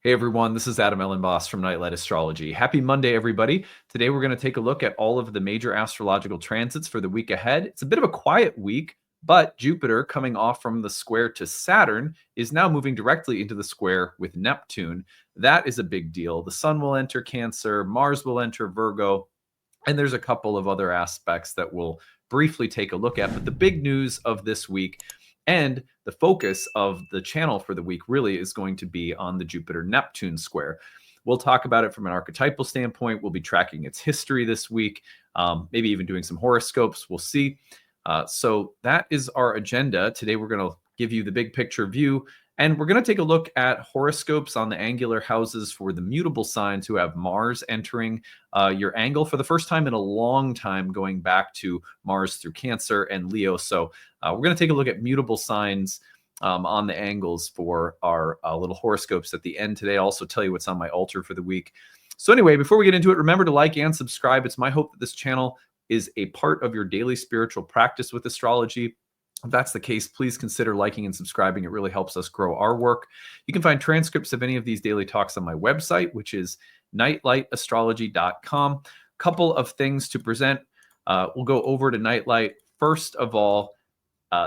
Hey everyone, this is Adam Elenbaas from Nightlight Astrology. Happy Monday, everybody. Today we're going to take a look at all of the major astrological transits for the week ahead. It's a bit of a quiet week, but Jupiter, coming off from the square to Saturn, is now moving directly into the square with Neptune. That is a big deal. The Sun will enter Cancer, Mars will enter Virgo, and there's a couple of other aspects that we'll briefly take a look at. But the big news of this week and the focus of the channel for the week really is going to be on the Jupiter-Neptune square. We'll talk about it from an archetypal standpoint. We'll be tracking its history this week, maybe even doing some horoscopes. We'll see. So that is our agenda. Today, we're going to give you the big picture view, and we're going to take a look at horoscopes on the angular houses for the mutable signs who have Mars entering your angle for the first time in a long time, going back to Mars through Cancer and Leo. So we're going to take a look at mutable signs on the angles for our little horoscopes at the end today. I'll also tell you what's on my altar for the week. So anyway, before we get into it, remember to like and subscribe. It's my hope that this channel is a part of your daily spiritual practice with astrology. If that's the case, please consider liking and subscribing. It really helps us grow our work. You can find transcripts of any of these daily talks on my website, which is nightlightastrology.com. Couple of things to present. We'll go over to Nightlight. First of all,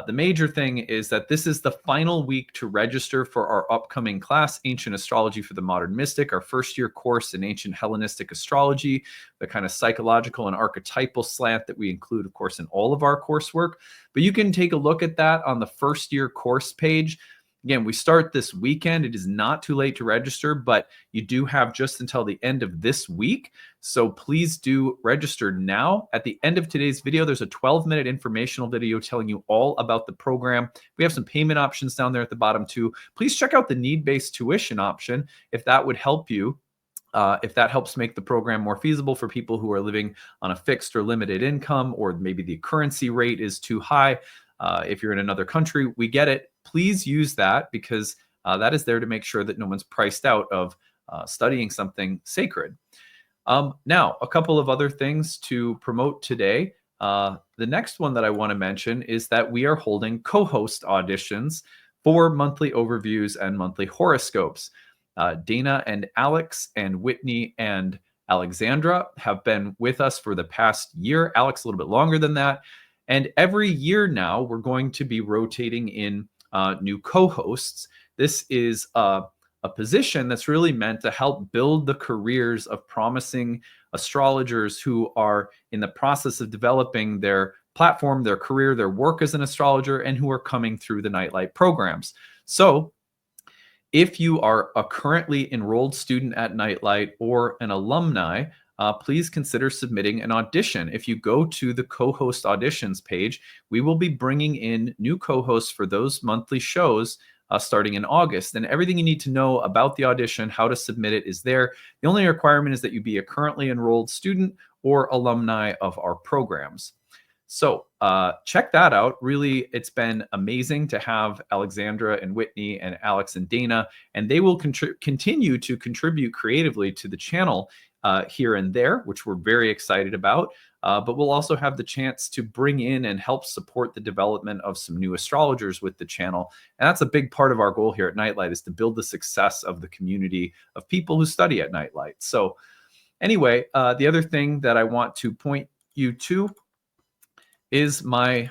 the major thing is that this is the final week to register for our upcoming class, Ancient Astrology for the Modern Mystic, our first-year course in Ancient Hellenistic Astrology, the kind of psychological and archetypal slant that we include, of course, in all of our coursework. But you can take a look at that on the first-year course page. Again, we start this weekend. It is not too late to register, but you do have just until the end of this week. So please do register now. At the end of today's video, there's a 12-minute informational video telling you all about the program. We have some payment options down there at the bottom too. Please check out the need-based tuition option if that would help you. If that helps make the program more feasible for people who are living on a fixed or limited income, or maybe the currency rate is too high. If you're in another country, we get it. Please use that because that is there to make sure that no one's priced out of studying something sacred. Now, a couple of other things to promote today. The next one that I want to mention is that we are holding co-host auditions for monthly overviews and monthly horoscopes. Dana and Alex and Whitney and Alexandra have been with us for the past year. Alex a little bit longer than that. And every year now, we're going to be rotating in new co-hosts. This is a position that's really meant to help build the careers of promising astrologers who are in the process of developing their platform, their career, their work as an astrologer, and who are coming through the Nightlight programs. So if you are a currently enrolled student at Nightlight or an alumni, please consider submitting an audition. If you go to the co-host auditions page, we will be bringing in new co-hosts for those monthly shows starting in August. And everything you need to know about the audition, how to submit it, is there. The only requirement is that you be a currently enrolled student or alumni of our programs. So check that out. Really, it's been amazing to have Alexandra and Whitney and Alex and Dana, and they will continue to contribute creatively to the channel here and there, which we're very excited about. But we'll also have the chance to bring in and help support the development of some new astrologers with the channel. And that's a big part of our goal here at Nightlight, is to build the success of the community of people who study at Nightlight. So anyway, the other thing that I want to point you to is my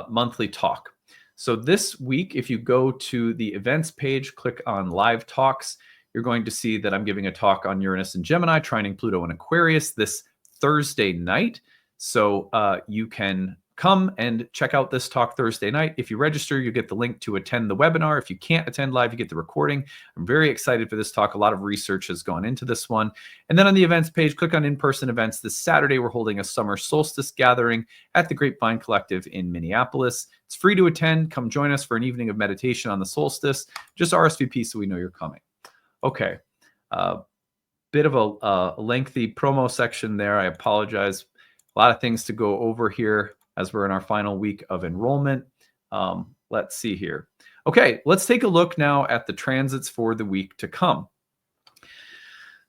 monthly talk. So this week, if you go to the events page, click on live talks, you're going to see that I'm giving a talk on Uranus and Gemini, trining Pluto and Aquarius this Thursday night. So you can come and check out this talk Thursday night. If you register, you get the link to attend the webinar. If you can't attend live, you get the recording. I'm very excited for this talk. A lot of research has gone into this one. And then on the events page, click on in-person events. This Saturday, we're holding a summer solstice gathering at the Grapevine Collective in Minneapolis. It's free to attend. Come join us for an evening of meditation on the solstice. Just RSVP so we know you're coming. Okay, bit of a lengthy promo section there. I apologize. A lot of things to go over here as we're in our final week of enrollment. Let's see here. Okay, let's take a look now at the transits for the week to come.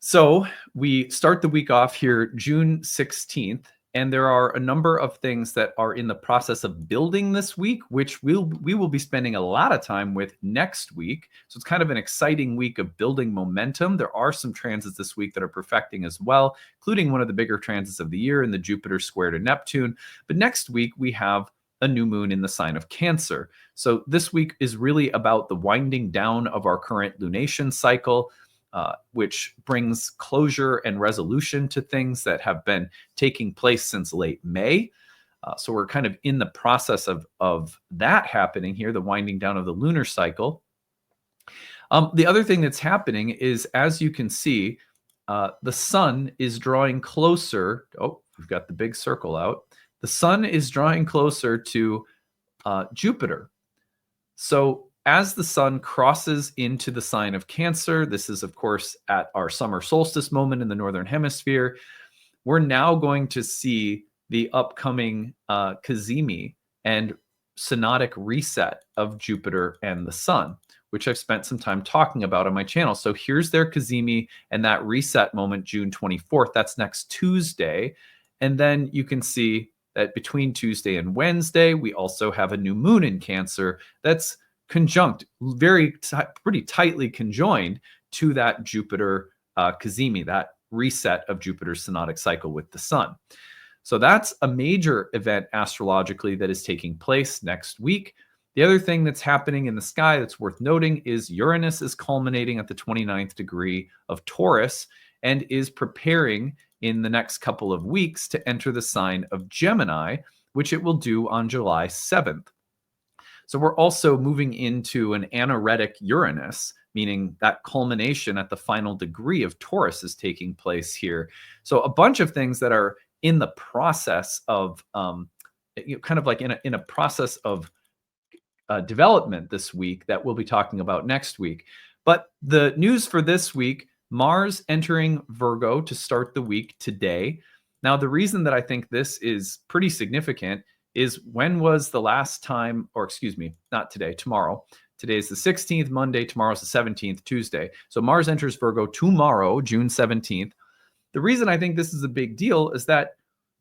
So we start the week off here June 16th. And there are a number of things that are in the process of building this week, which we will be spending a lot of time with next week. So it's kind of an exciting week of building momentum. There are some transits this week that are perfecting as well, including one of the bigger transits of the year in the Jupiter square to Neptune. But next week, we have a new moon in the sign of Cancer. So this week is really about the winding down of our current lunation cycle, which brings closure and resolution to things that have been taking place since late May. So we're kind of in the process of that happening here, the winding down of the lunar cycle. The other thing that's happening is, as you can see, the sun is drawing closer. Oh, we've got the big circle out. The sun is drawing closer to Jupiter. So as the sun crosses into the sign of Cancer, this is, of course, at our summer solstice moment in the Northern Hemisphere, we're now going to see the upcoming cazimi and synodic reset of Jupiter and the sun, which I've spent some time talking about on my channel. So here's their cazimi and that reset moment, June 24th. That's next Tuesday. And then you can see that between Tuesday and Wednesday, we also have a new moon in Cancer that's conjunct, pretty tightly conjoined to that Jupiter cazimi, that reset of Jupiter's synodic cycle with the sun. So that's a major event astrologically that is taking place next week. The other thing that's happening in the sky that's worth noting is Uranus is culminating at the 29th degree of Taurus and is preparing in the next couple of weeks to enter the sign of Gemini, which it will do on July 7th. So we're also moving into an anaretic Uranus, meaning that culmination at the final degree of Taurus is taking place here. So a bunch of things that are in the process of, kind of like in a process of development this week that we'll be talking about next week. But the news for this week, Mars entering Virgo to start the week today. Now, the reason that I think this is pretty significant is, when was the last time, or excuse me, not today, tomorrow. Today is the 16th, Monday, tomorrow's the 17th, Tuesday. So Mars enters Virgo tomorrow, June 17th. The reason I think this is a big deal is that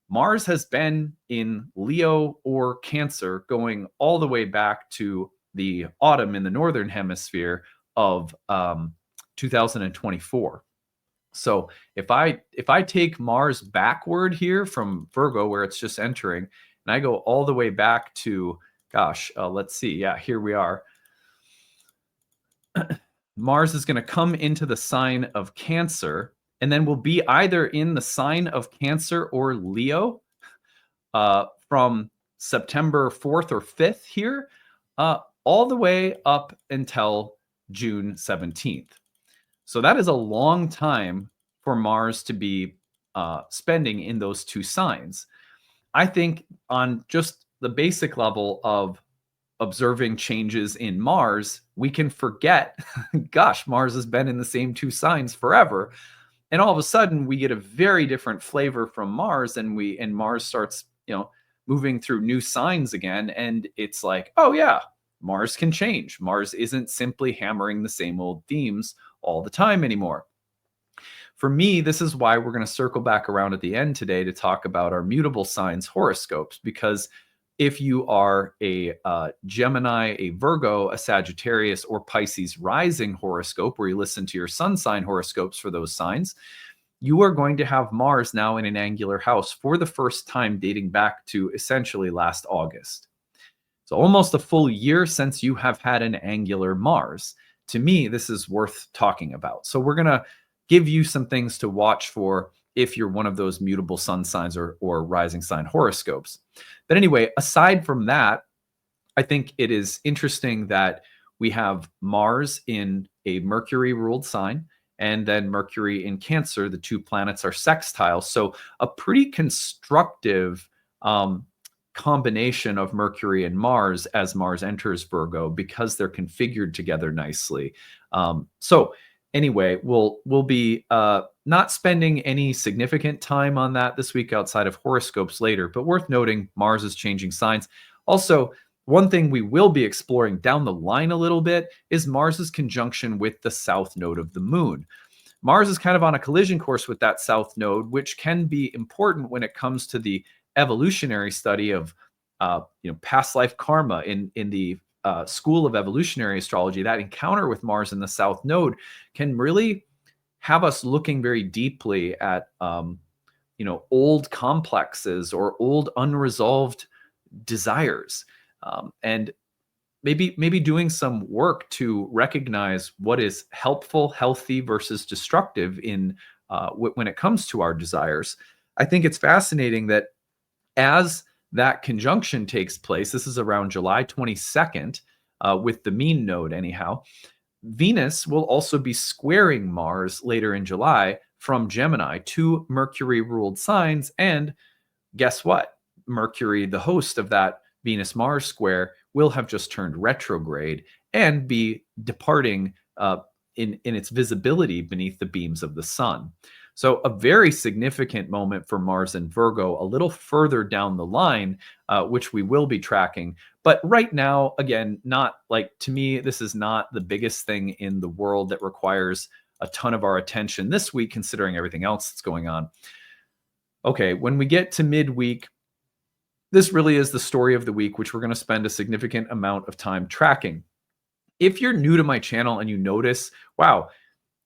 Mars has been in Leo or Cancer going all the way back to the autumn in the Northern Hemisphere of 2024. So if I take Mars backward here from Virgo, where it's just entering, and I go all the way back to, let's see. Yeah, here we are. Mars is going to come into the sign of Cancer, and then will be either in the sign of Cancer or Leo from September 4th or 5th here, all the way up until June 17th. So that is a long time for Mars to be spending in those two signs. I think on just the basic level of observing changes in Mars, we can forget, Mars has been in the same two signs forever. And all of a sudden we get a very different flavor from Mars, and Mars starts, moving through new signs again. And it's like, oh yeah, Mars can change. Mars isn't simply hammering the same old themes all the time anymore. For me, this is why we're going to circle back around at the end today to talk about our mutable signs horoscopes, because if you are a Gemini, a Virgo, a Sagittarius, or Pisces rising horoscope, where you listen to your sun sign horoscopes for those signs, you are going to have Mars now in an angular house for the first time dating back to essentially last August. So almost a full year since you have had an angular Mars. To me, this is worth talking about. So we're going to give you some things to watch for if you're one of those mutable sun signs or rising sign horoscopes. But anyway, aside from that, I think it is interesting that we have Mars in a Mercury-ruled sign, and then Mercury in Cancer. The two planets are sextiles. So a pretty constructive combination of Mercury and Mars as Mars enters Virgo, because they're configured together nicely. So anyway, we'll be not spending any significant time on that this week outside of horoscopes later, but worth noting, Mars is changing signs. Also, one thing we will be exploring down the line a little bit is Mars's conjunction with the south node of the moon. Mars is kind of on a collision course with that south node, which can be important when it comes to the evolutionary study of past life karma in the school of evolutionary astrology. That encounter with Mars in the south node can really have us looking very deeply at old complexes or old unresolved desires, and maybe doing some work to recognize what is helpful, healthy versus destructive in when it comes to our desires. I think it's fascinating that as that conjunction takes place, this is around July 22nd, with the mean node anyhow, Venus will also be squaring Mars later in July from Gemini, two Mercury ruled signs. And guess what? Mercury, the host of that Venus Mars square, will have just turned retrograde and be departing in its visibility beneath the beams of the sun. So a very significant moment for Mars and Virgo a little further down the line, which we will be tracking. But right now, again, not like, to me, this is not the biggest thing in the world that requires a ton of our attention this week, considering everything else that's going on. Okay, when we get to midweek, this really is the story of the week, which we're going to spend a significant amount of time tracking. If you're new to my channel and you notice, wow,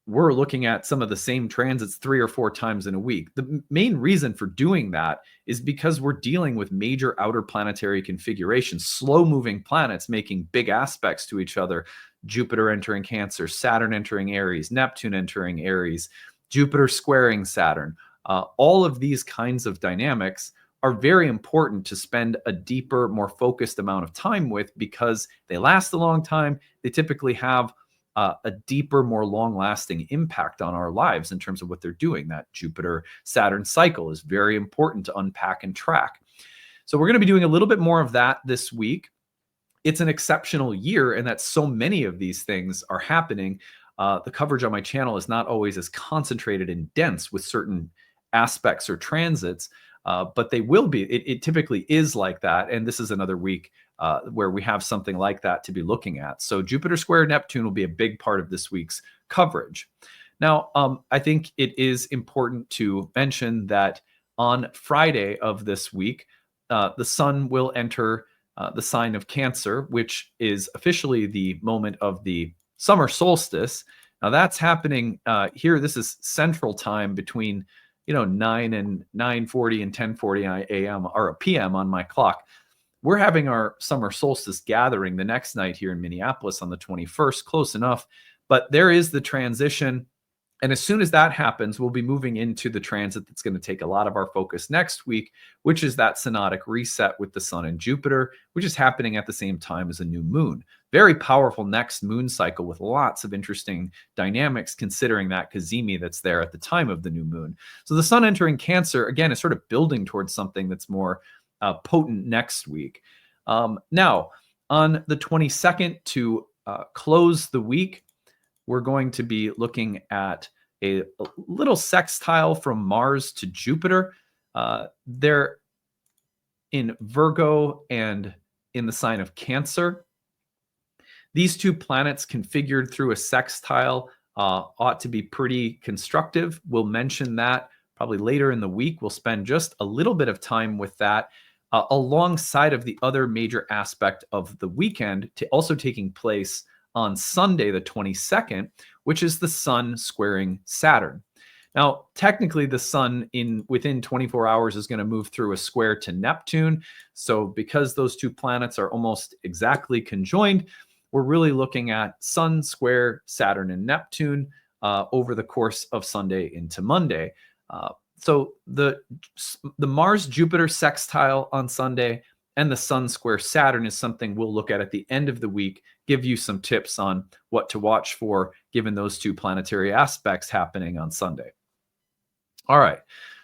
we're looking at some of the same transits 3 or 4 times in a week. The main reason for doing that is because we're dealing with major outer planetary configurations, slow-moving planets making big aspects to each other. Jupiter entering Cancer, Saturn entering Aries, Neptune entering Aries, Jupiter squaring Saturn. All of these kinds of dynamics are very important to spend a deeper, more focused amount of time with, because they last a long time. They typically have a deeper, more long-lasting impact on our lives in terms of what they're doing. That Jupiter-Saturn cycle is very important to unpack and track. So we're going to be doing a little bit more of that this week. It's an exceptional year in that so many of these things are happening. The coverage on my channel is not always as concentrated and dense with certain aspects or transits, but they will be. It typically is like that. And this is another week where we have something like that to be looking at. So Jupiter square Neptune will be a big part of this week's coverage. Now, I think it is important to mention that on Friday of this week, the sun will enter the sign of Cancer, which is officially the moment of the summer solstice. Now that's happening here. This is Central Time between 9 and 9:40 and 10:40 a.m. or p.m. on my clock. We're having our summer solstice gathering the next night here in Minneapolis on the 21st, close enough. But there is the transition. And as soon as that happens, we'll be moving into the transit that's going to take a lot of our focus next week, which is that synodic reset with the sun and Jupiter, which is happening at the same time as a new moon. Very powerful next moon cycle with lots of interesting dynamics, considering that cazimi that's there at the time of the new moon. So the sun entering Cancer, again, is sort of building towards something that's more potent next week. Now, on the 22nd, to close the week, we're going to be looking at a little sextile from Mars to Jupiter. They're in Virgo and in the sign of Cancer. These two planets configured through a sextile ought to be pretty constructive. We'll mention that probably later in the week. We'll spend just a little bit of time with that alongside of the other major aspect of the weekend, also taking place on Sunday, the 22nd, which is the sun squaring Saturn. Now, technically, the sun within 24 hours is going to move through a square to Neptune. So because those two planets are almost exactly conjoined, we're really looking at sun square Saturn and Neptune over the course of Sunday into Monday. So the Mars-Jupiter sextile on Sunday and the sun square Saturn is something we'll look at the end of the week, give you some tips on what to watch for given those two planetary aspects happening on Sunday. All right,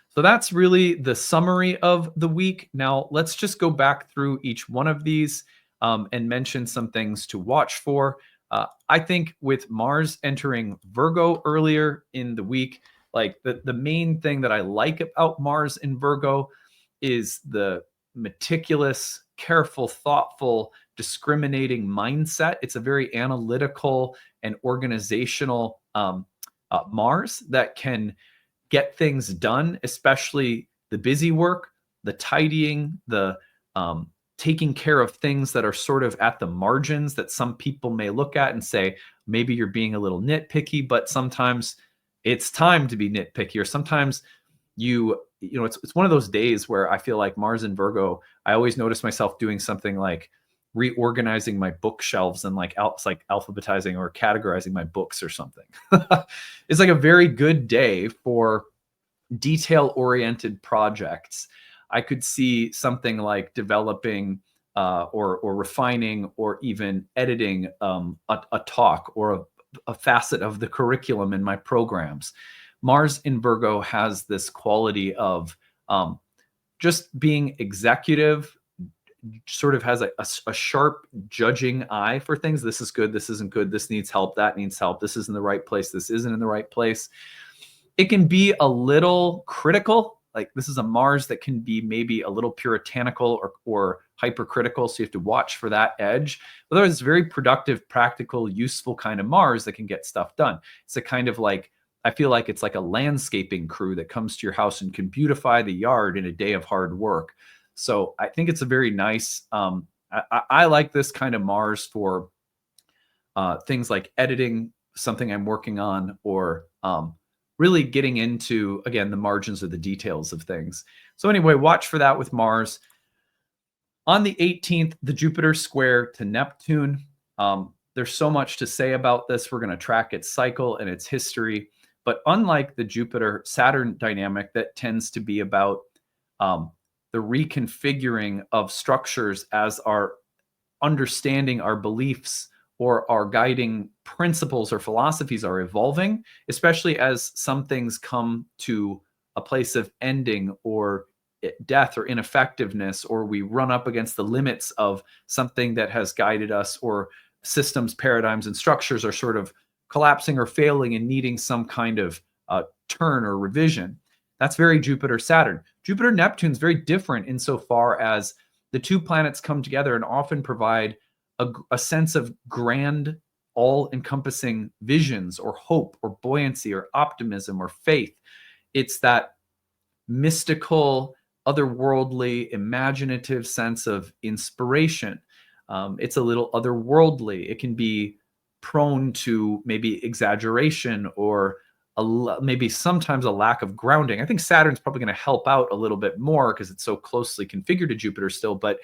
so that's really the summary of the week. Now let's just go back through each one of these and mention some things to watch for. I think with Mars entering Virgo earlier in the week, like the main thing that I like about Mars in Virgo is the meticulous, careful, thoughtful, discriminating mindset. It's a very analytical and organizational Mars that can get things done, especially the busy work, the tidying, the taking care of things that are sort of at the margins that some people may look at and say, maybe you're being a little nitpicky, but sometimes it's time to be nitpicky, or sometimes it's one of those days where I feel like Mars and Virgo, I always notice myself doing something like reorganizing my bookshelves and it's like alphabetizing or categorizing my books or something. It's like a very good day for detail-oriented projects. I could see something like developing or refining or even editing a talk or a facet of the curriculum in my programs. Mars in Virgo has this quality of just being executive, sort of has a sharp judging eye for things. This is good, this isn't good, this needs help, that needs help, this is in the right place, this isn't in the right place. It can be a little critical. Like this is a Mars that can be maybe a little puritanical or hypercritical. So you have to watch for that edge. Otherwise, it's very productive, practical, useful kind of Mars that can get stuff done. It's a kind of like, I feel like it's like a landscaping crew that comes to your house and can beautify the yard in a day of hard work. So I think it's a very nice, I like this kind of Mars for things like editing something I'm working on, or really getting into, again, the margins or the details of things. So anyway, watch for that with Mars. On the 18th, the Jupiter square to Neptune. There's so much to say about this. We're going to track its cycle and its history. But unlike the Jupiter-Saturn dynamic that tends to be about the reconfiguring of structures as our understanding, our beliefs, or our guiding principles or philosophies are evolving, especially as some things come to a place of ending or death or ineffectiveness, or we run up against the limits of something that has guided us, or systems, paradigms, and structures are sort of collapsing or failing and needing some kind of turn or revision. That's very Jupiter-Saturn. Jupiter-Neptune is very different insofar as the two planets come together and often provide a sense of grand, all-encompassing visions or hope or buoyancy or optimism or faith. It's that mystical, otherworldly, imaginative sense of inspiration. It's a little otherworldly. It can be prone to maybe exaggeration or maybe sometimes a lack of grounding. I think Saturn's probably going to help out a little bit more because it's so closely configured to Jupiter still, but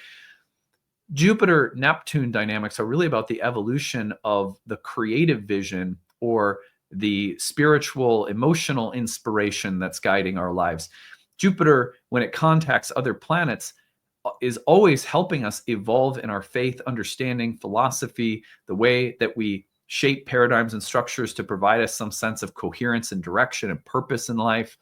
Jupiter-Neptune dynamics are really about the evolution of the creative vision or the spiritual, emotional inspiration that's guiding our lives. Jupiter, when it contacts other planets, is always helping us evolve in our faith, understanding, philosophy, the way that we shape paradigms and structures to provide us some sense of coherence and direction and purpose in life.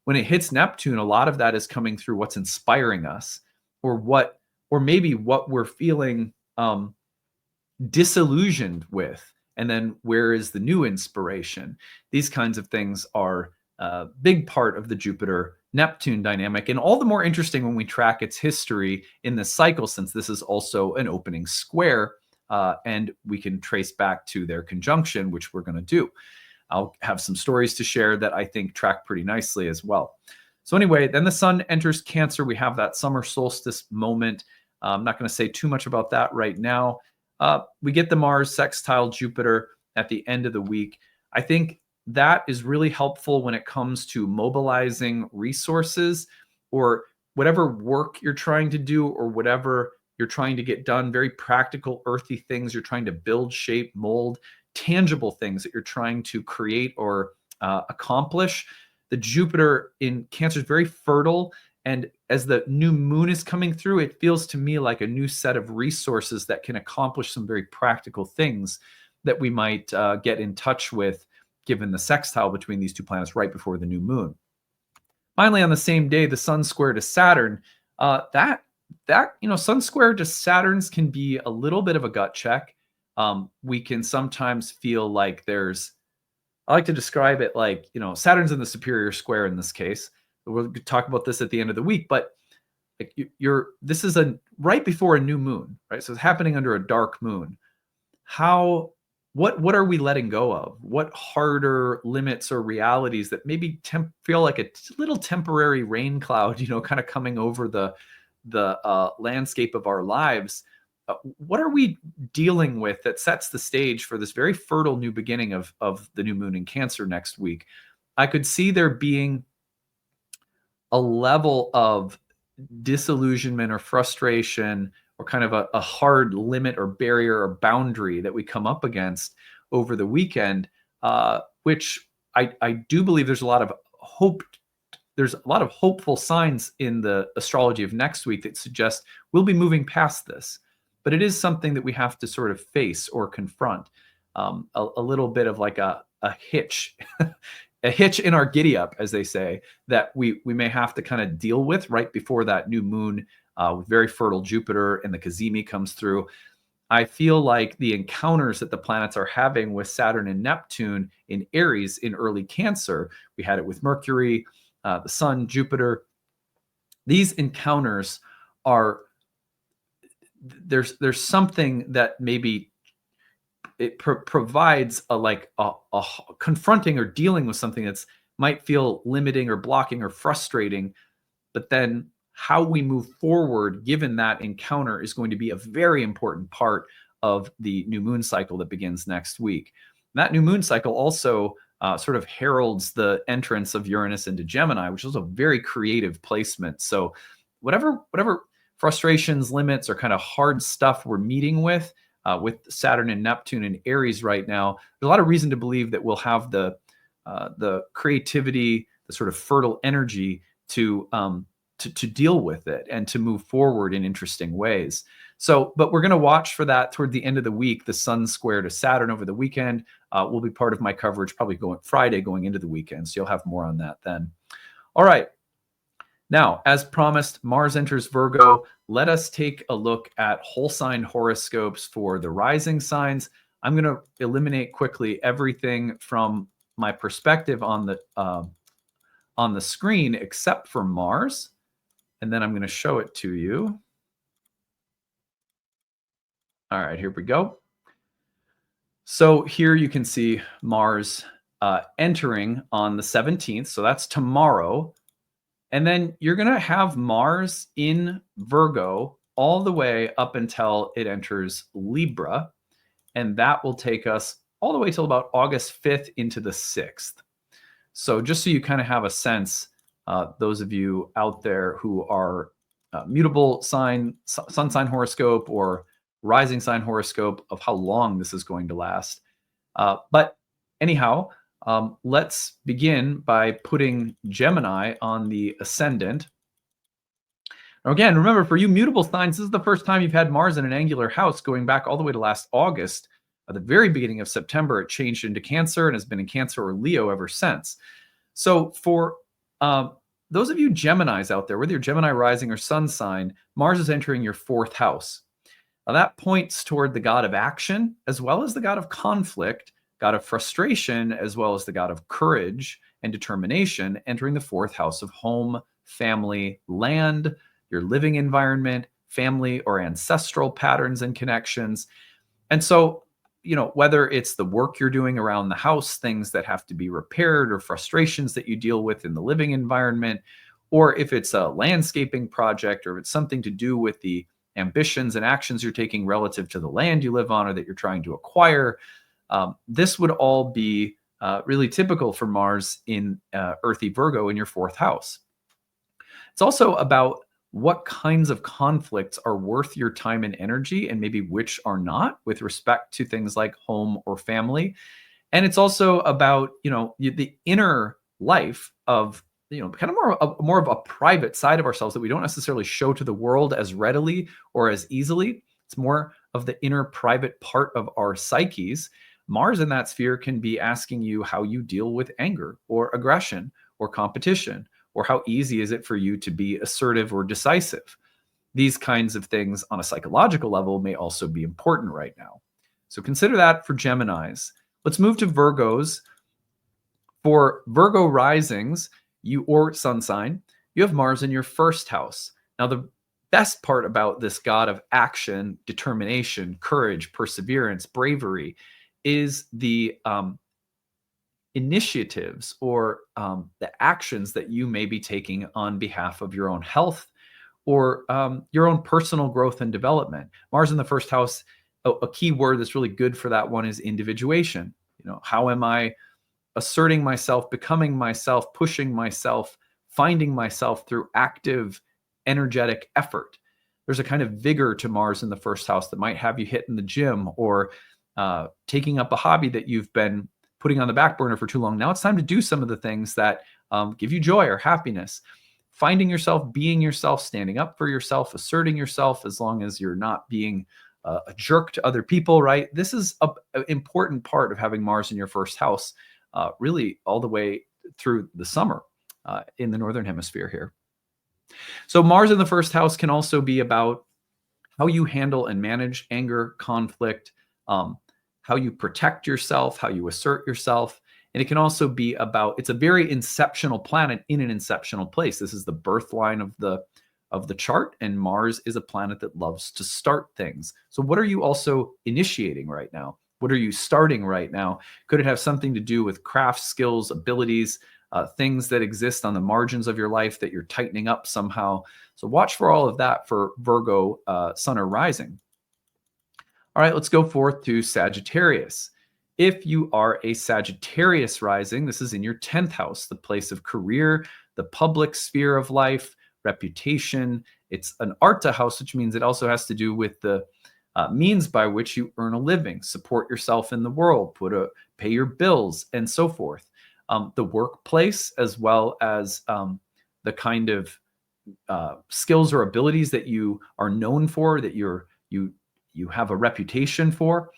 When it hits Neptune, a lot of that is coming through what's inspiring us, or maybe what we're feeling disillusioned with. And then where is the new inspiration? These kinds of things are a big part of the Jupiter-Neptune dynamic, and all the more interesting when we track its history in this cycle, since this is also an opening square, and we can trace back to their conjunction, which we're going to do. I'll have some stories to share that I think track pretty nicely as well. So anyway, then the sun enters Cancer. We have that summer solstice moment. I'm not going to say too much about that right now. We get the Mars sextile Jupiter at the end of the week. I think that is really helpful when it comes to mobilizing resources or whatever work you're trying to do or whatever you're trying to get done, very practical, earthy things you're trying to build, shape, mold, tangible things that you're trying to create or accomplish. The Jupiter in Cancer is very fertile, and as the new moon is coming through, it feels to me like a new set of resources that can accomplish some very practical things that we might get in touch with, given the sextile between these two planets right before the new moon. Finally, on the same day, the Sun square to Saturn, Sun square to Saturns can be a little bit of a gut check. We can sometimes feel like I like to describe it like, Saturn's in the superior square in this case. We'll talk about this at the end of the week, but like this is right before a new moon, right? So it's happening under a dark moon. How what are we letting go of? What harder limits or realities that maybe feel like a little temporary rain cloud, kind of coming over the landscape of our lives? What are we dealing with that sets the stage for this very fertile new beginning of the new moon in Cancer next week? I could see there being a level of disillusionment or frustration, or kind of a hard limit or barrier or boundary that we come up against over the weekend, which I do believe there's a lot of hope. There's a lot of hopeful signs in the astrology of next week that suggest we'll be moving past this. But it is something that we have to sort of face or confront. A little bit of like a hitch, a hitch in our giddy up, as they say, that we may have to kind of deal with right before that new moon with very fertile Jupiter and the Cazimi comes through. I feel like the encounters that the planets are having with Saturn and Neptune in Aries in early Cancer, we had it with Mercury, the Sun, Jupiter. These encounters are, there's something that maybe it provides a confronting or dealing with something that's might feel limiting or blocking or frustrating, but then how we move forward given that encounter is going to be a very important part of the new moon cycle that begins next week. And that new moon cycle also sort of heralds the entrance of Uranus into Gemini, which is a very creative placement. So whatever frustrations, limits, or kind of hard stuff we're meeting with Saturn and Neptune in Aries right now, there's a lot of reason to believe that we'll have the creativity, the sort of fertile energy to deal with it and to move forward in interesting ways. So, but we're going to watch for that toward the end of the week. The Sun square to Saturn over the weekend will be part of my coverage, probably Friday going into the weekend. So you'll have more on that then. All right. Now, as promised, Mars enters Virgo. Let us take a look at whole sign horoscopes for the rising signs. I'm going to eliminate quickly everything from my perspective on the screen except for Mars, and then I'm going to show it to you. All right, here we go. So here you can see Mars entering on the 17th. So that's tomorrow. And then you're going to have Mars in Virgo all the way up until it enters Libra. And that will take us all the way till about August 5th into the 6th. So just so you kind of have a sense, those of you out there who are mutable sign, sun sign horoscope or rising sign horoscope, of how long this is going to last. But anyhow, let's begin by putting Gemini on the ascendant. Now again, remember, for you mutable signs, this is the first time you've had Mars in an angular house going back all the way to last August. At the very beginning of September, it changed into Cancer and has been in Cancer or Leo ever since. So for those of you Geminis out there, whether you're Gemini rising or sun sign, Mars is entering your 4th house. Now that points toward the god of action, as well as the god of conflict, god of frustration, as well as the god of courage and determination, entering the 4th house of home, family, land, your living environment, family or ancestral patterns and connections. And so, whether it's the work you're doing around the house, things that have to be repaired, or frustrations that you deal with in the living environment, or if it's a landscaping project, or if it's something to do with the ambitions and actions you're taking relative to the land you live on or that you're trying to acquire, this would all be really typical for Mars in earthy Virgo in your 4th house. It's also about what kinds of conflicts are worth your time and energy, and maybe which are not, with respect to things like home or family. And it's also about, the inner life of, kind of more of a private side of ourselves that we don't necessarily show to the world as readily or as easily. It's more of the inner private part of our psyches. Mars in that sphere can be asking you how you deal with anger or aggression or competition, or how easy is it for you to be assertive or decisive. These kinds of things on a psychological level may also be important right now. So consider that for Geminis. Let's move to Virgos. For Virgo risings, or sun sign, you have Mars in your 1st house. Now, the best part about this god of action, determination, courage, perseverance, bravery is the initiatives or the actions that you may be taking on behalf of your own health or your own personal growth and development. Mars in the first house, a key word that's really good for that one is individuation. How am I asserting myself, becoming myself, pushing myself, finding myself through active, energetic effort? There's a kind of vigor to Mars in the first house that might have you hit in the gym or taking up a hobby that you've been putting on the back burner for too long. Now it's time to do some of the things that give you joy or happiness. Finding yourself, being yourself, standing up for yourself, asserting yourself, as long as you're not being a jerk to other people, right? This is an important part of having Mars in your first house, really all the way through the summer in the Northern Hemisphere here. So Mars in the first house can also be about how you handle and manage anger, conflict, how you protect yourself, how you assert yourself. And it can also be about, it's a very inceptional planet in an inceptional place. This is the birth line of the chart, and Mars is a planet that loves to start things. So what are you also initiating right now? What are you starting right now? Could it have something to do with craft skills, abilities, things that exist on the margins of your life that you're tightening up somehow? So watch for all of that for Virgo, Sun or rising. All right, let's go forth to Sagittarius. If you are a Sagittarius rising, this is in your 10th house, the place of career, the public sphere of life, reputation. It's an Arta house, which means it also has to do with the means by which you earn a living, support yourself in the world, pay your bills, and so forth. The workplace, as well as the kind of skills or abilities that you are known for, that you have a reputation for.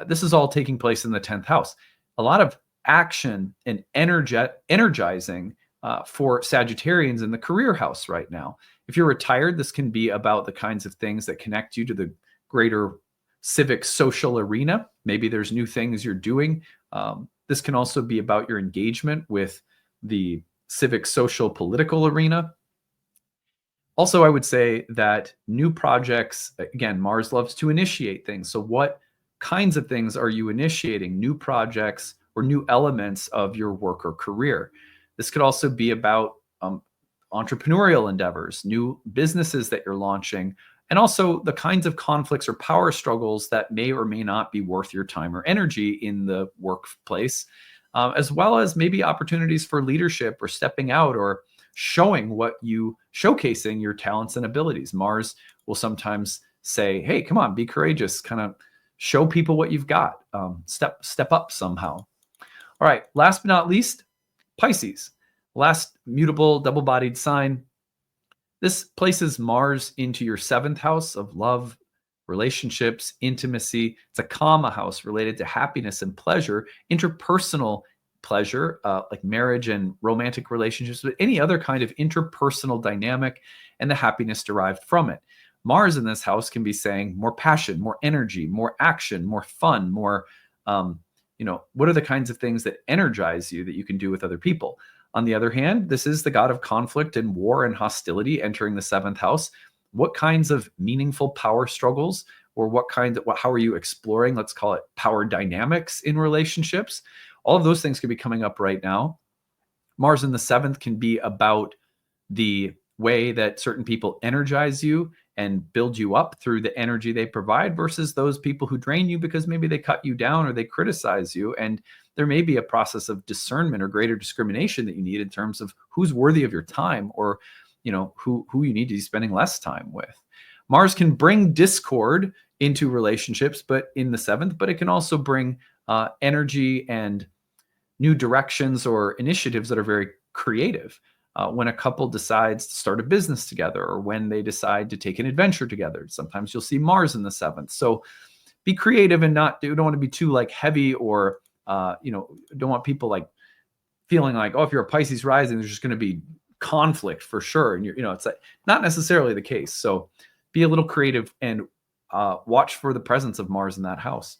This is all taking place in the 10th house. A lot of action and energizing for Sagittarians in the career house right now. If you're retired, this can be about the kinds of things that connect you to the greater civic social arena. Maybe there's new things you're doing. This can also be about your engagement with the civic, social, political arena. Also, I would say that new projects, again, Mars loves to initiate things. So what kinds of things are you initiating? New projects or new elements of your work or career? This could also be about entrepreneurial endeavors, new businesses that you're launching, and also the kinds of conflicts or power struggles that may or may not be worth your time or energy in the workplace, as well as maybe opportunities for leadership or stepping out or showcasing your talents and abilities. Mars will sometimes say, hey, come on, be courageous, kind of show people what you've got, step up somehow. All right, last but not least, Pisces, last mutable double-bodied sign. This places Mars into your 7th house of love, relationships, intimacy. It's a Kama house related to happiness and pleasure, interpersonal pleasure, like marriage and romantic relationships, but any other kind of interpersonal dynamic and the happiness derived from it. Mars in this house can be saying more passion, more energy, more action, more fun, more, what are the kinds of things that energize you that you can do with other people? On the other hand, this is the god of conflict and war and hostility entering the 7th house. What kinds of meaningful power struggles or how are you exploring, let's call it power dynamics in relationships? All of those things could be coming up right now. Mars in the 7th can be about the way that certain people energize you and build you up through the energy they provide versus those people who drain you because maybe they cut you down or they criticize you. And there may be a process of discernment or greater discrimination that you need in terms of who's worthy of your time or, who you need to be spending less time with. Mars can bring discord into relationships, but in the 7th, but it can also bring energy and new directions or initiatives that are very creative. When a couple decides to start a business together or when they decide to take an adventure together, sometimes you'll see Mars in the 7th. So be creative and don't want to be too like heavy or, don't want people like feeling like, oh, if you're a Pisces rising, there's just going to be conflict for sure. And it's like not necessarily the case. So be a little creative and watch for the presence of Mars in that house.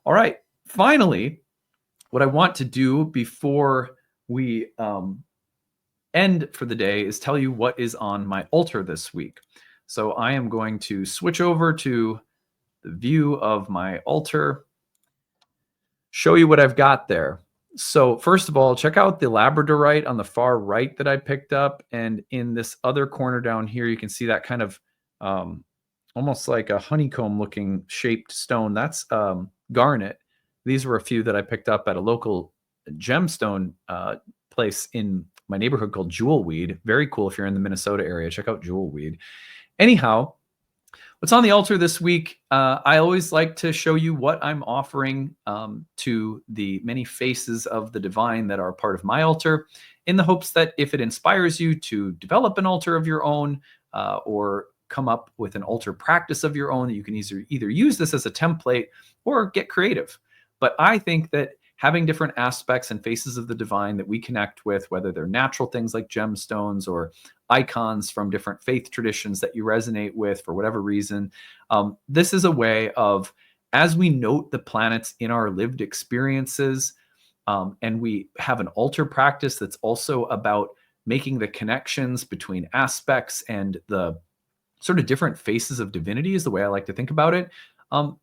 All right. Finally, what I want to do before we end for the day is tell you what is on my altar this week. So I am going to switch over to the view of my altar. show you what I've got there. So first of all, check out the labradorite on the far right that I picked up. And in this other corner down here, you can see that kind of almost like a honeycomb looking shaped stone. That's garnet. These were a few that I picked up at a local gemstone place in my neighborhood called Jewelweed. Very cool if you're in the Minnesota area. Check out Jewelweed. Anyhow, what's on the altar this week? I always like to show you what I'm offering to the many faces of the divine that are part of my altar, in the hopes that if it inspires you to develop an altar of your own or come up with an altar practice of your own, that you can either use this as a template or get creative. But I think that having different aspects and faces of the divine that we connect with, whether they're natural things like gemstones or icons from different faith traditions that you resonate with for whatever reason, this is a way of, as we note the planets in our lived experiences, and we have an altar practice that's also about making the connections between aspects and the sort of different faces of divinity is the way I like to think about it,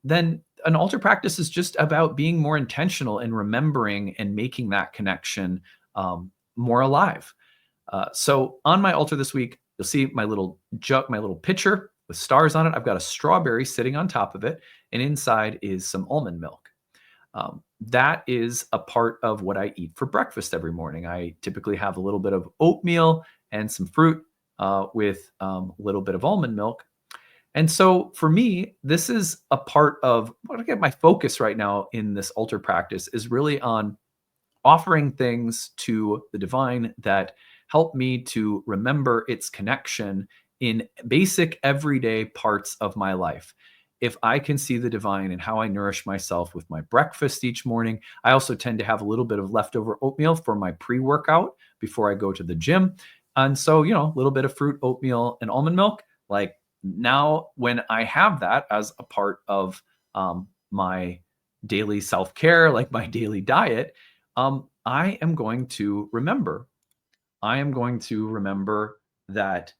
then an altar practice is just about being more intentional and remembering and making that connection more alive. So on my altar this week, you'll see my little jug, my little pitcher with stars on it. I've got a strawberry sitting on top of it, and inside is some almond milk. That is a part of what I eat for breakfast every morning. I typically have a little bit of oatmeal and some fruit with a little bit of almond milk. And so for me, this is a part of what I get my focus right now in this altar practice is really on offering things to the divine that help me to remember its connection in basic everyday parts of my life. If I can see the divine in how I nourish myself with my breakfast each morning, I also tend to have a little bit of leftover oatmeal for my pre-workout before I go to the gym. And so, you know, a little bit of fruit, oatmeal, and almond milk. Like now, when I have that as a part of my daily self-care, like my daily diet, I am going to remember. I am going to remember that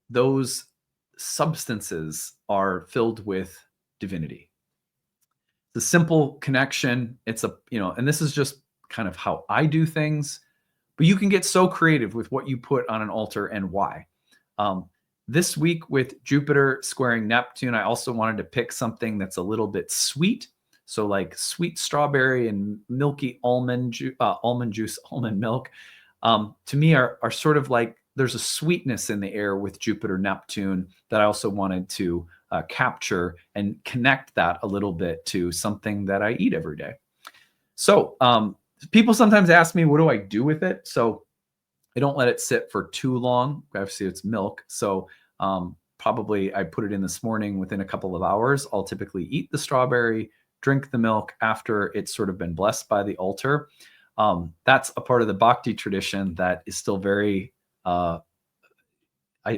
those substances are filled with divinity. It's a simple connection. It's a, you know, and this is just kind of how I do things, but you can get so creative with what you put on an altar and why. This week with Jupiter squaring Neptune, I also wanted to pick something that's a little bit sweet. So like sweet strawberry and milky almond juice, almond milk, to me are sort of like, there's a sweetness in the air with Jupiter Neptune that I also wanted to capture and connect that a little bit to something that I eat every day. So people sometimes ask me, what do I do with it? So I don't let it sit for too long. Obviously, it's milk. So probably I put it in this morning. Within a couple of hours, I'll typically eat the strawberry, drink the milk after it's sort of been blessed by the altar. That's a part of the Bhakti tradition that is still very, I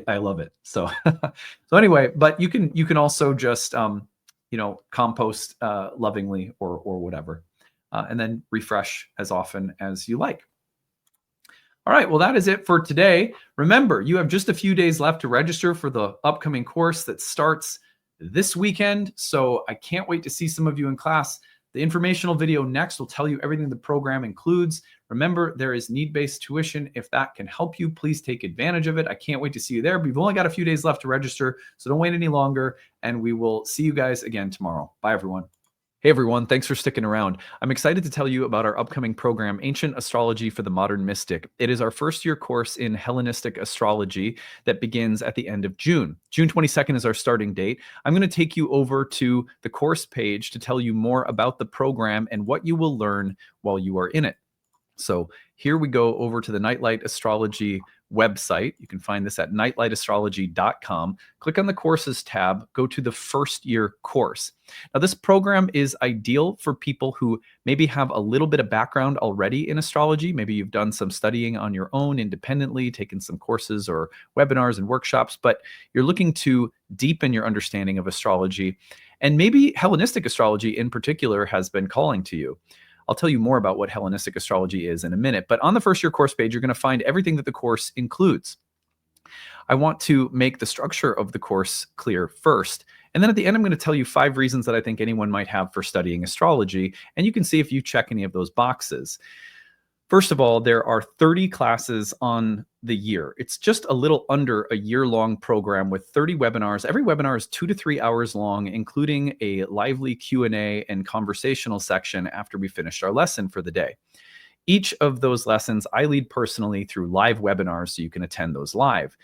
love it. So, so anyway, but you can also just, you know, compost lovingly or whatever, and then refresh as often as you like. All right, well, that is it for today. Remember, you have just a few days left to register for the upcoming course that starts this weekend. So I can't wait to see some of you in class. The informational video next will tell you everything the program includes. Remember, there is need-based tuition. If that can help you, please take advantage of it. I can't wait to see you there. But we've only got a few days left to register, so don't wait any longer. And we will see you guys again tomorrow. Bye, everyone. Hey everyone, thanks for sticking around. I'm excited to tell you about our upcoming program, Ancient Astrology for the Modern Mystic. It is our first-year course in Hellenistic astrology that begins at the end of June. June 22nd is our starting date. I'm going to take you over to the course page to tell you more about the program and what you will learn while you are in it. So here we go over to the Nightlight Astrology website. You can find this at nightlightastrology.com. Click on the courses tab, go to the first year course. Now this program is ideal for people who maybe have a little bit of background already in astrology. Maybe you've done some studying on your own independently, taken some courses or webinars and workshops, but you're looking to deepen your understanding of astrology. And maybe Hellenistic astrology in particular has been calling to you. I'll tell you more about what Hellenistic astrology is in a minute, but on the first year course page, you're going to find everything that the course includes. I want to make the structure of the course clear first, And then at the end, I'm going to tell you 5 reasons that I think anyone might have for studying astrology, and you can see if you check any of those boxes. First of all, there are 30 classes on the year. It's just a little under a year-long program with 30 webinars. Every webinar is 2 to 3 hours long, including a lively Q&A and conversational section after we finished our lesson for the day. Each of those lessons I lead personally through live webinars, so you can attend those live.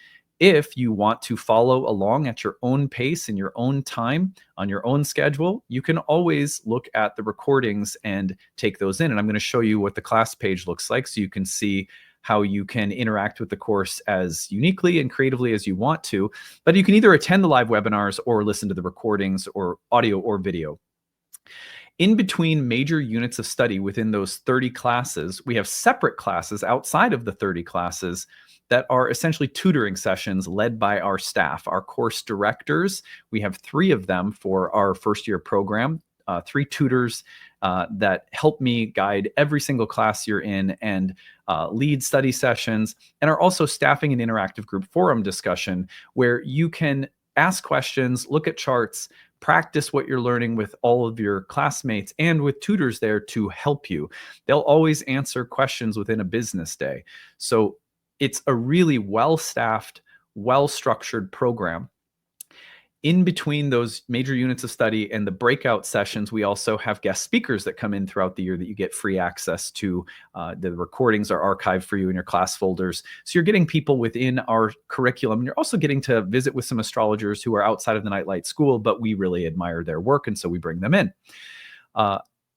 If you want to follow along at your own pace in your own time on your own schedule, you can always look at the recordings and take those in. And I'm going to show you what the class page looks like so you can see how you can interact with the course as uniquely and creatively as you want to. But you can either attend the live webinars or listen to the recordings or audio or video. In between major units of study within those 30 classes, we have separate classes outside of the 30 classes that are essentially tutoring sessions led by our staff, our course directors. We have 3 of them for our first year program, 3 tutors that help me guide every single class you're in and lead study sessions, and are also staffing an interactive group forum discussion where you can ask questions, look at charts, practice what you're learning with all of your classmates and with tutors there to help you. They'll always answer questions within a business day. So it's a really well-staffed, well-structured program. In between those major units of study and the breakout sessions, we also have guest speakers that come in throughout the year that you get free access to. The recordings are archived for you in your class folders. So you're getting people within our curriculum. And you're also getting to visit with some astrologers who are outside of the Nightlight School, but we really admire their work, and so we bring them in.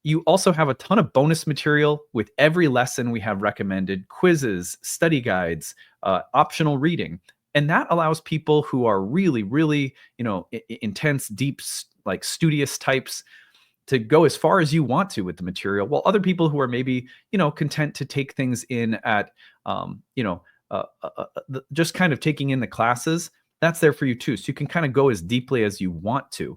You also have a ton of bonus material. With every lesson, we have recommended quizzes, study guides, optional reading. And that allows people who are really, really, intense, deep, like studious types to go as far as you want to with the material, while other people who are maybe, content to take things in at, just kind of taking in the classes, that's there for you too. So you can kind of go as deeply as you want to.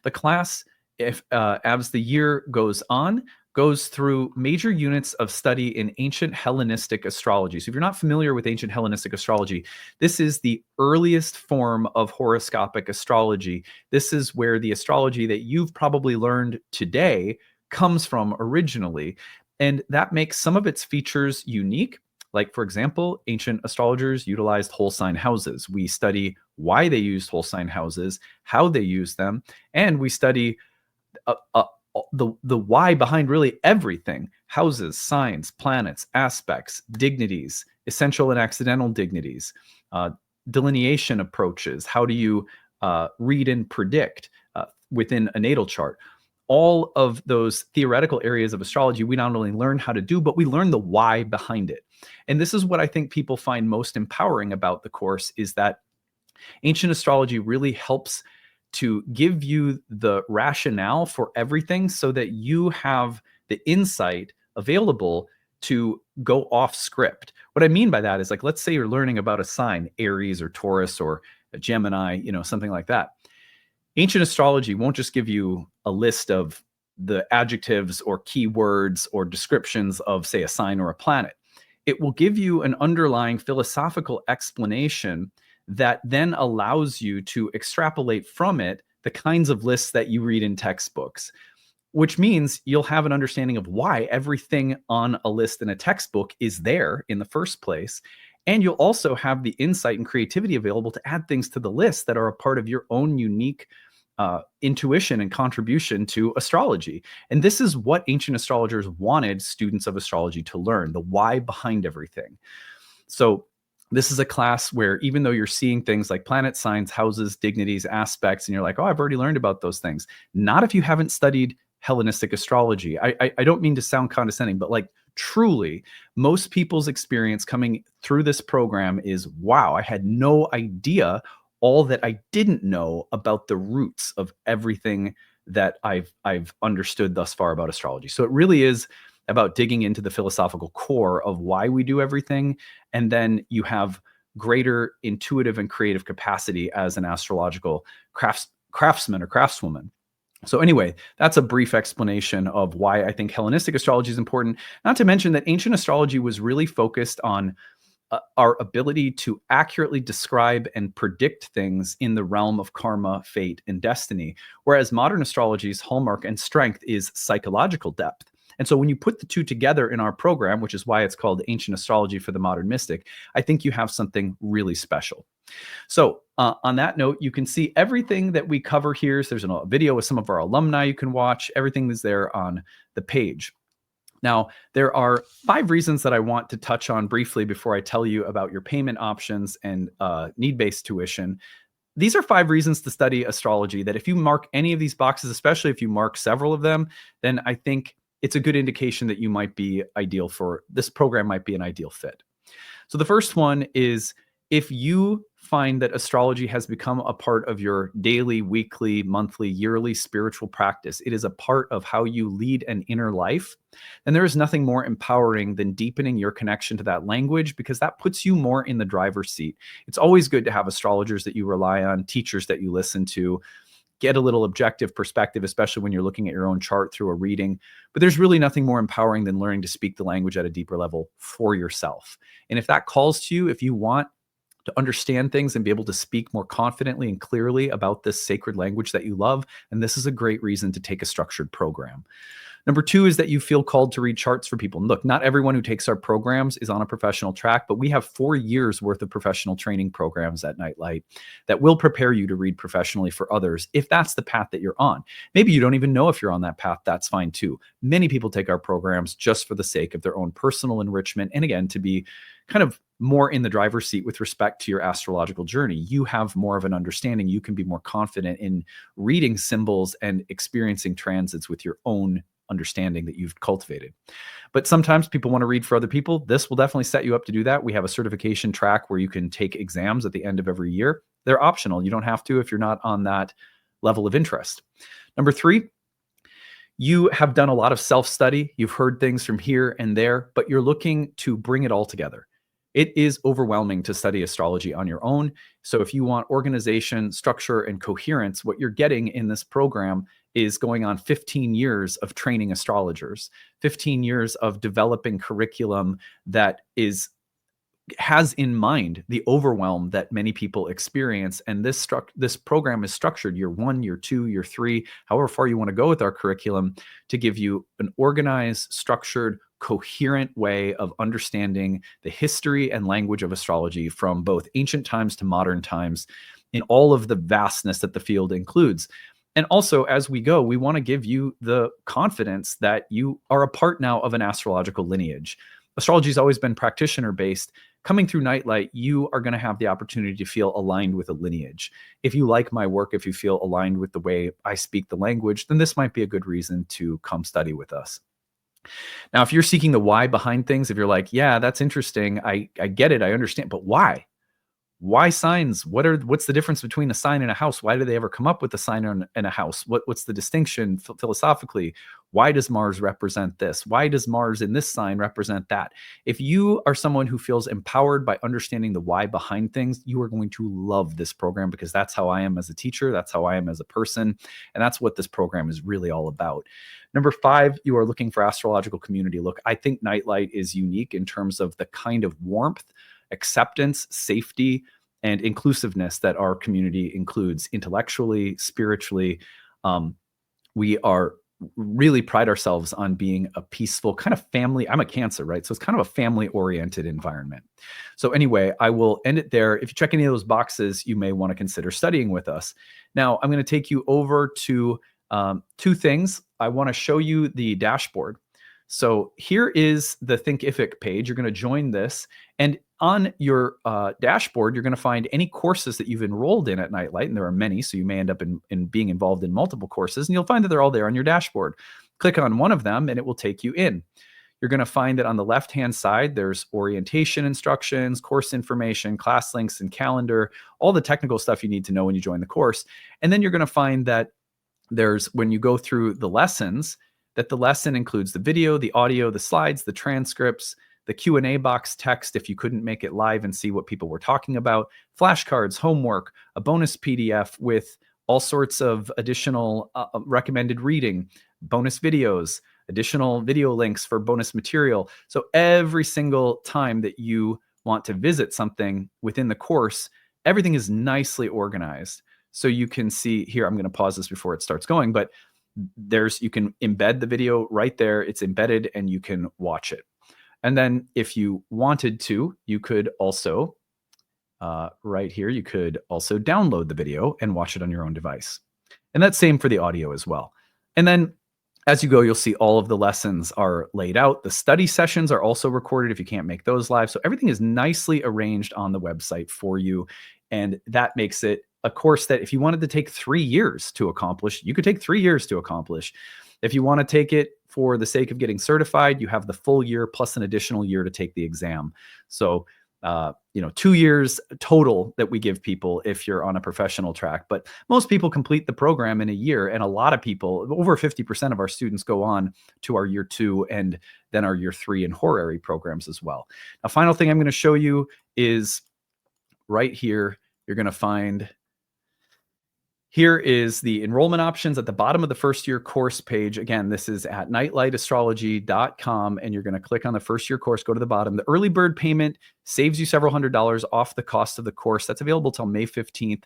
The class, as the year goes on, goes through major units of study in ancient Hellenistic astrology. So if you're not familiar with ancient Hellenistic astrology, this is the earliest form of horoscopic astrology. This is where the astrology that you've probably learned today comes from originally. And that makes some of its features unique. Like, for example, ancient astrologers utilized whole sign houses. We study why they used whole sign houses, how they used them, and we study the why behind really everything: houses, signs, planets, aspects, dignities, essential and accidental dignities, delineation approaches. How do you read and predict within a natal chart? All of those theoretical areas of astrology, we not only learn how to do, but we learn the why behind it. And this is what I think people find most empowering about the course, is that ancient astrology really helps to give you the rationale for everything so that you have the insight available to go off script. What I mean by that is, like, let's say you're learning about a sign, Aries or Taurus or a Gemini, something like that. Ancient astrology won't just give you a list of the adjectives or keywords or descriptions of, say, a sign or a planet. It will give you an underlying philosophical explanation that then allows you to extrapolate from it the kinds of lists that you read in textbooks, which means you'll have an understanding of why everything on a list in a textbook is there in the first place. And you'll also have the insight and creativity available to add things to the list that are a part of your own unique intuition and contribution to astrology. And this is what ancient astrologers wanted students of astrology to learn, the why behind everything. So this is a class where, even though you're seeing things like planet signs, houses, dignities, aspects, and you're like, oh, I've already learned about those things. Not if you haven't studied Hellenistic astrology. I don't mean to sound condescending, but like, truly, most people's experience coming through this program is, wow, I had no idea all that I didn't know about the roots of everything that I've understood thus far about astrology. So it really is about digging into the philosophical core of why we do everything. And then you have greater intuitive and creative capacity as an astrological craftsman or craftswoman. So anyway, that's a brief explanation of why I think Hellenistic astrology is important. Not to mention that ancient astrology was really focused on our ability to accurately describe and predict things in the realm of karma, fate, and destiny. Whereas modern astrology's hallmark and strength is psychological depth. And so when you put the two together in our program, which is why it's called Ancient Astrology for the Modern Mystic, I think you have something really special. So on that note, you can see everything that we cover here. So there's a video with some of our alumni you can watch. Everything is there on the page. Now, there are 5 reasons that I want to touch on briefly before I tell you about your payment options and need-based tuition. These are 5 reasons to study astrology that if you mark any of these boxes, especially if you mark several of them, then I think it's a good indication that you might be ideal for this program, might be an ideal fit. So the first one is if you find that astrology has become a part of your daily, weekly, monthly, yearly spiritual practice, it is a part of how you lead an inner life, then there is nothing more empowering than deepening your connection to that language, because that puts you more in the driver's seat. It's always good to have astrologers that you rely on, teachers that you listen to, get a little objective perspective, especially when you're looking at your own chart through a reading. But there's really nothing more empowering than learning to speak the language at a deeper level for yourself. And if that calls to you, if you want to understand things and be able to speak more confidently and clearly about this sacred language that you love, and this is a great reason to take a structured program. Number 2 is that you feel called to read charts for people. And look, not everyone who takes our programs is on a professional track, but we have 4 years worth of professional training programs at Nightlight that will prepare you to read professionally for others if that's the path that you're on. Maybe you don't even know if you're on that path. That's fine too. Many people take our programs just for the sake of their own personal enrichment, and again, to be kind of more in the driver's seat with respect to your astrological journey. You have more of an understanding. You can be more confident in reading symbols and experiencing transits with your own understanding that you've cultivated. But sometimes people want to read for other people. This will definitely set you up to do that. We have a certification track where you can take exams at the end of every year. They're optional. You don't have to if you're not on that level of interest. Number 3, you have done a lot of self-study. You've heard things from here and there, but you're looking to bring it all together. It is overwhelming to study astrology on your own. So if you want organization, structure, and coherence, what you're getting in this program is going on 15 years of training astrologers, 15 years of developing curriculum that has in mind the overwhelm that many people experience. And this program is structured year 1, year 2, year 3, however far you want to go with our curriculum, to give you an organized, structured, coherent way of understanding the history and language of astrology from both ancient times to modern times in all of the vastness that the field includes. And also, as we go, we want to give you the confidence that you are a part now of an astrological lineage. Astrology has always been practitioner-based. Coming through Nightlight, you are going to have the opportunity to feel aligned with a lineage. If you like my work, if you feel aligned with the way I speak the language, then this might be a good reason to come study with us. Now, if you're seeking the why behind things, if you're like, yeah, that's interesting, I get it, I understand, but why? Why signs? What's the difference between a sign and a house? Why do they ever come up with a sign and a house? What's the distinction philosophically? Why does Mars represent this? Why does Mars in this sign represent that? If you are someone who feels empowered by understanding the why behind things, you are going to love this program, because that's how I am as a teacher. That's how I am as a person. And that's what this program is really all about. Number 5, you are looking for astrological community. Look, I think Nightlight is unique in terms of the kind of warmth, acceptance, safety, and inclusiveness that our community includes intellectually, spiritually. We are really pride ourselves on being a peaceful kind of family. I'm a Cancer, right? So it's kind of a family-oriented environment. So anyway, I will end it there. If you check any of those boxes, you may want to consider studying with us. Now, I'm going to take you over to 2 things. I want to show you the dashboard. So here is the Thinkific page. You're going to join this. And on your dashboard, you're going to find any courses that you've enrolled in at Nightlight. And there are many, so you may end up in being involved in multiple courses. And you'll find that they're all there on your dashboard. Click on one of them and it will take you in. You're going to find that on the left-hand side, there's orientation instructions, course information, class links, and calendar, all the technical stuff you need to know when you join the course. And then you're going to find that when you go through the lessons, that the lesson includes the video, the audio, the slides, the transcripts, the Q&A box text if you couldn't make it live and see what people were talking about, flashcards, homework, a bonus PDF with all sorts of additional recommended reading, bonus videos, additional video links for bonus material. So every single time that you want to visit something within the course, everything is nicely organized. So you can see here, I'm going to pause this before it starts going, but you can embed the video right there. It's embedded and you can watch it. And then if you wanted to, you could also, right here, you could also download the video and watch it on your own device. And that's same for the audio as well. And then as you go, you'll see all of the lessons are laid out. The study sessions are also recorded if you can't make those live. So everything is nicely arranged on the website for you. And that makes it a course that if you wanted to take 3 years to accomplish, you could take 3 years to accomplish. If you want to take it for the sake of getting certified, you have the full year plus an additional year to take the exam. So 2 years total that we give people if you're on a professional track. But most people complete the program in a year. And a lot of people, over 50% of our students go on to our year 2 and then our year 3 and horary programs as well. Now, final thing I'm going to show you is right here. You're going to find here is the enrollment options at the bottom of the first year course page. Again, this is at nightlightastrology.com, and you're going to click on the first year course, go to the bottom. The early bird payment saves you several $100s off the cost of the course. That's available till May 15th.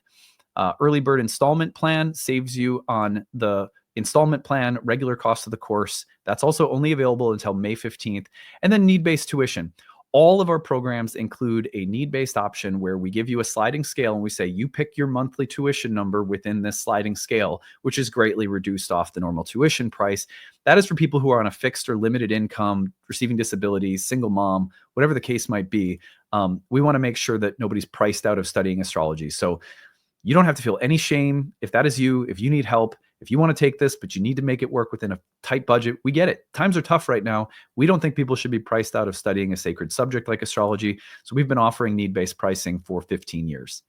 Early bird installment plan saves you on the installment plan, regular cost of the course. That's also only available until May 15th. And then need-based tuition. All of our programs include a need-based option where we give you a sliding scale and we say, you pick your monthly tuition number within this sliding scale, which is greatly reduced off the normal tuition price. That is for people who are on a fixed or limited income, receiving disabilities, single mom, whatever the case might be. We want to make sure that nobody's priced out of studying astrology. So you don't have to feel any shame. If that is you, if you need help, if you want to take this, but you need to make it work within a tight budget, we get it. Times are tough right now. We don't think people should be priced out of studying a sacred subject like astrology. So we've been offering need-based pricing for 15 years.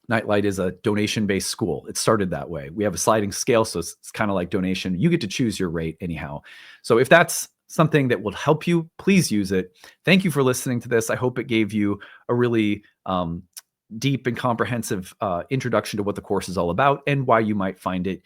Nightlight is a donation-based school. It started that way. We have a sliding scale, so it's kind of like donation. You get to choose your rate anyhow. So if that's something that will help you, please use it. Thank you for listening to this. I hope it gave you a really deep and comprehensive introduction to what the course is all about and why you might find it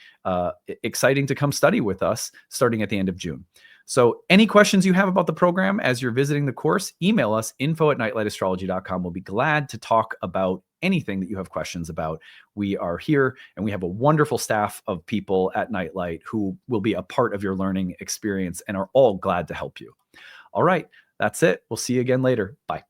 exciting to come study with us starting at the end of June. So any questions you have about the program as you're visiting the course, email us info@nightlightastrology.com. We'll be glad to talk about anything that you have questions about. We are here and we have a wonderful staff of people at Nightlight who will be a part of your learning experience and are all glad to help you. All right, that's it. We'll see you again later. Bye.